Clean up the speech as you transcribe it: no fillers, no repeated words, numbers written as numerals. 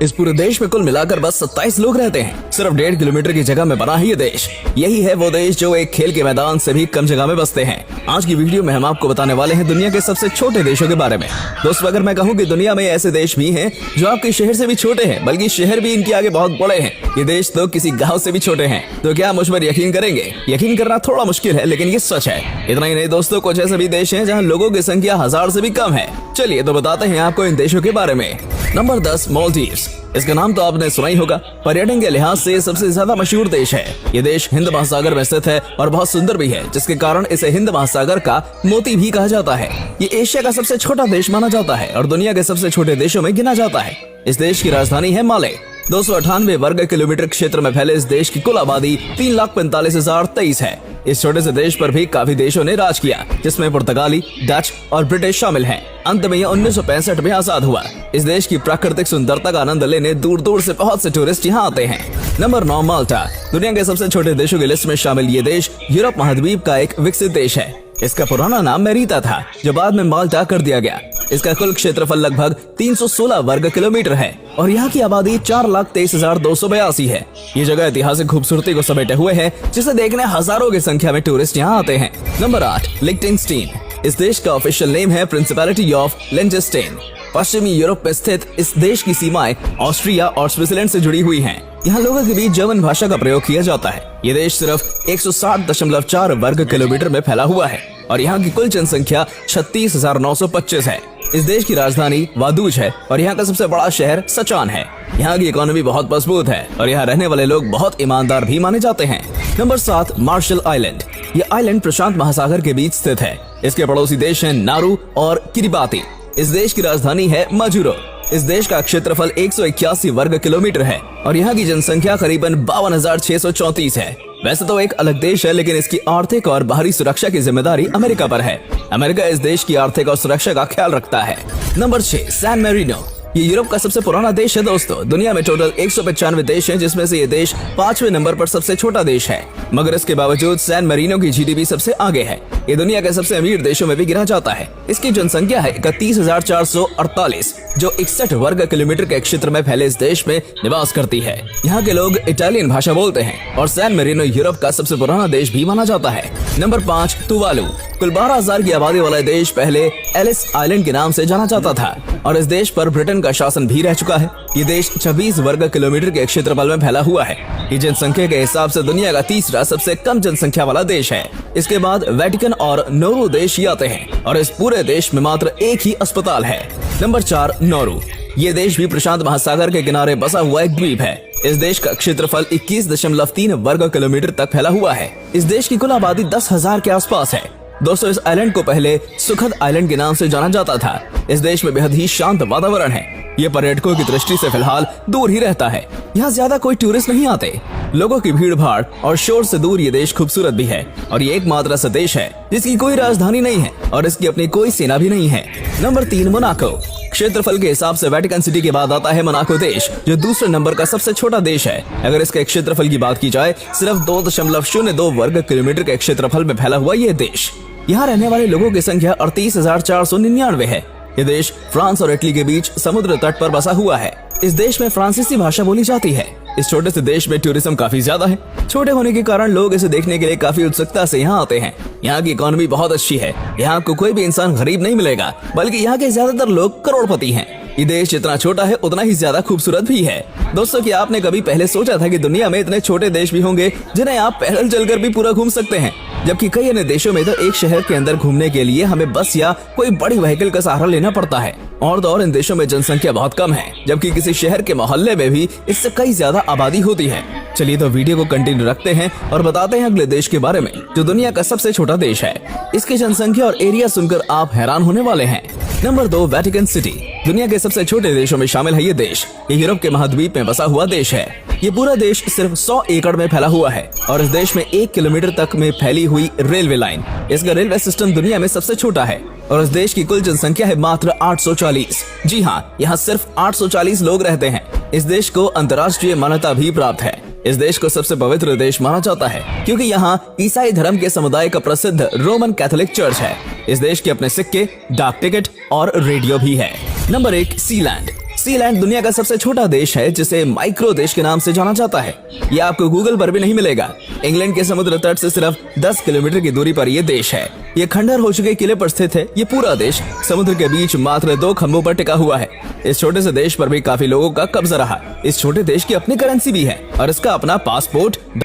इस पूरे देश में कुल मिलाकर बस 27 लोग रहते हैं। सिर्फ 1.5 किलोमीटर की जगह में बना है ये देश। यही है वो देश जो एक खेल के मैदान से भी कम जगह में बसते हैं। आज की वीडियो में हम आपको बताने वाले हैं दुनिया के सबसे छोटे देशों के बारे में। दोस्तों, अगर मैं कहूँ कि दुनिया में ऐसे देश भी हैं जो आपके शहर से भी छोटे हैं, बल्कि शहर भी इनके आगे बहुत बड़े हैं। ये देश तो किसी गाँव से भी छोटे हैं। तो क्या मुझ पर यकीन करेंगे? यकीन करना थोड़ा मुश्किल है, लेकिन ये सच है। इतना ही नहीं दोस्तों, कुछ ऐसे भी देश हैं जहाँ लोगों की संख्या 1000 से भी कम है। चलिए तो बताते हैं आपको इन देशों के बारे में। नंबर 10, मालदीव्स। इसका नाम तो आपने सुना ही होगा। पर्यटन के लिहाज से सबसे ज्यादा मशहूर देश है। ये देश हिंद महासागर में स्थित है और बहुत सुंदर भी है, जिसके कारण इसे हिंद महासागर का मोती भी कहा जाता है। ये एशिया का सबसे छोटा देश माना जाता है और दुनिया के सबसे छोटे देशों में गिना जाता है। इस देश की राजधानी है माले। 298 वर्ग किलोमीटर क्षेत्र में फैले इस देश की कुल आबादी 3,45,023 है। इस छोटे से देश पर भी काफी देशों ने राज किया, जिसमें पुर्तगाली, डच और ब्रिटिश शामिल हैं। अंत में यह 1965 में आजाद हुआ। इस देश की प्राकृतिक सुंदरता का आनंद लेने दूर दूर से बहुत से टूरिस्ट यहाँ आते हैं। नंबर 9, माल्टा। दुनिया के सबसे छोटे देशों की लिस्ट में शामिल ये देश यूरोप महाद्वीप का एक विकसित देश है। इसका पुराना नाम मेरीता था, जो बाद में माल्टा कर दिया गया। इसका कुल क्षेत्रफल लगभग 316 वर्ग किलोमीटर है और यहाँ की आबादी 4,23,282 है। ये जगह ऐतिहासिक खूबसूरती को समेटे हुए है, जिसे देखने हजारों की संख्या में टूरिस्ट यहाँ आते हैं। नंबर 8, लिechtenstein। इस देश का ऑफिशियल नेम है प्रिंसिपैलिटी ऑफ लिechtenstein। पश्चिमी यूरोप में स्थित इस देश की सीमाएं ऑस्ट्रिया और स्विट्जरलैंड से जुड़ी हुई हैं। यहाँ लोगों के बीच जर्मन भाषा का प्रयोग किया जाता है। ये देश सिर्फ 160.4 वर्ग किलोमीटर में फैला हुआ है और यहाँ की कुल जनसंख्या 36,925 है। इस देश की राजधानी वादूज है और यहाँ का सबसे बड़ा शहर सचान है। यहाँ की इकोनॉमी बहुत मजबूत है और यहाँ रहने वाले लोग बहुत ईमानदार भी माने जाते हैं। Number 7, Marshall island. ये आइलैंड प्रशांत महासागर के बीच स्थित है। इसके पड़ोसी देश हैं नारू और किरिबाती। इस देश की राजधानी है मजूरो। इस देश का क्षेत्रफल 181 वर्ग किलोमीटर है और यहाँ की जनसंख्या करीबन 52,634 है। वैसे तो एक अलग देश है, लेकिन इसकी आर्थिक और बाहरी सुरक्षा की जिम्मेदारी अमेरिका पर है। अमेरिका इस देश की आर्थिक और सुरक्षा का ख्याल रखता है। Number 6, San Marino. ये यूरोप का सबसे पुराना देश है दोस्तों। दुनिया में टोटल 195 देश हैं, जिसमें से ये देश 5वें नंबर पर सबसे छोटा देश है। मगर इसके बावजूद सैन मैरिनो की जीडीपी सबसे आगे है। ये दुनिया के सबसे अमीर देशों में भी गिना जाता है। इसकी जनसंख्या है 31,448, जो 61 वर्ग किलोमीटर के क्षेत्र में फैले इस देश में निवास करती है। यहाँ के लोग इटालियन भाषा बोलते हैं और सैन मैरिनो यूरोप का सबसे पुराना देश भी माना जाता है। Number 5, Tuvalu. कुल 12,000 की आबादी वाला देश पहले एलिस आइलैंड के नाम से जाना जाता था और इस देश पर ब्रिटेन का शासन भी रह चुका है। ये देश 26 वर्ग किलोमीटर के क्षेत्रफल में फैला हुआ है। ये जनसंख्या के हिसाब से दुनिया का तीसरा सबसे कम जनसंख्या वाला देश है। इसके बाद वेटिकन और नोरू देश ही आते हैं और इस पूरे देश में मात्र एक ही अस्पताल है। Number 4, Nauru. ये देश भी प्रशांत महासागर के किनारे बसा हुआ एक द्वीप है। इस देश का क्षेत्रफल 21.3 वर्ग किलोमीटर तक फैला हुआ है। इस देश की कुल आबादी 10,000 के आसपास है। दोस्तों, इस आइलैंड को पहले सुखद आइलैंड के नाम से जाना जाता था। इस देश में बेहद ही शांत वातावरण है। ये पर्यटकों की दृष्टि से फिलहाल दूर ही रहता है। यहाँ ज्यादा कोई टूरिस्ट नहीं आते। लोगों की भीड़ भाड़ और शोर से दूर ये देश खूबसूरत भी है और ये एकमात्र ऐसा देश है जिसकी कोई राजधानी नहीं है और इसकी अपनी कोई सेना भी नहीं है। Number 3, Monaco. क्षेत्रफल के हिसाब से वेटिकन सिटी के बाद आता है मोनाको देश, जो दूसरे नंबर का सबसे छोटा देश है। अगर इसके क्षेत्रफल की बात की जाए, सिर्फ 2.02 वर्ग किलोमीटर के क्षेत्रफल में फैला हुआ ये देश। यहाँ रहने वाले लोगों की संख्या 38,499 है। ये देश फ्रांस और इटली के बीच समुद्र तट पर बसा हुआ है। इस देश में फ्रांसीसी भाषा बोली जाती है। इस छोटे से देश में टूरिज्म काफी ज्यादा है। छोटे होने के कारण लोग इसे देखने के लिए काफी उत्सुकता से यहाँ आते हैं। यहाँ की इकोनॉमी बहुत अच्छी है। यहाँ आपको कोई भी इंसान गरीब नहीं मिलेगा, बल्कि यहाँ के ज्यादातर लोग करोड़पति हैं। ये देश जितना छोटा है उतना ही ज्यादा खूबसूरत भी है। दोस्तों, क्या आपने कभी पहले सोचा था कि दुनिया में इतने छोटे देश भी होंगे जिन्हें आप पैदल चलकर भी पूरा घूम सकते हैं? जबकि कई अन्य देशों में तो एक शहर के अंदर घूमने के लिए हमें बस या कोई बड़ी व्हीकल का सहारा लेना पड़ता है। और तो और इन देशों में जनसंख्या बहुत कम है, जबकि किसी शहर के मोहल्ले में भी इससे कई ज्यादा आबादी होती है। चलिए तो वीडियो को कंटिन्यू रखते हैं और बताते हैं अगले देश के बारे में, जो दुनिया का सबसे छोटा देश है। इसकी जनसंख्या और एरिया सुनकर आप हैरान होने वाले हैं। Number 2, Vatican city. दुनिया के सबसे छोटे देशों में शामिल है ये देश। ये यूरोप के महाद्वीप में बसा हुआ देश है। ये पूरा देश सिर्फ 100 एकड़ में फैला हुआ है और इस देश में 1 किलोमीटर तक में फैली हुई रेलवे लाइन। इसका रेलवे सिस्टम दुनिया में सबसे छोटा है और इस देश की कुल जनसंख्या है मात्र 840। जी हाँ, यहाँ सिर्फ 840 लोग रहते हैं। इस देश को अंतर्राष्ट्रीय मान्यता भी प्राप्त है। इस देश को सबसे पवित्र देश माना जाता है क्योंकि यहाँ ईसाई धर्म के समुदाय का प्रसिद्ध रोमन कैथोलिक चर्च है। इस देश के अपने सिक्के, डाक टिकट और रेडियो भी है। Number 1, Sealand. सीलैंड दुनिया का सबसे छोटा देश है जिसे माइक्रो देश के नाम से जाना जाता है। ये आपको गूगल पर भी नहीं मिलेगा। इंग्लैंड के समुद्र तट से सिर्फ 10 किलोमीटर की दूरी पर यह देश है। ये खंडहर हो चुके किले पर स्थित है। ये पूरा देश समुद्र के बीच मात्र 2 खंभों पर टिका हुआ है। इस छोटे से देश पर भी काफी लोगों का कब्जा रहा। इस छोटे देश की अपनी करेंसी भी है और इसका अपना पासपोर्ट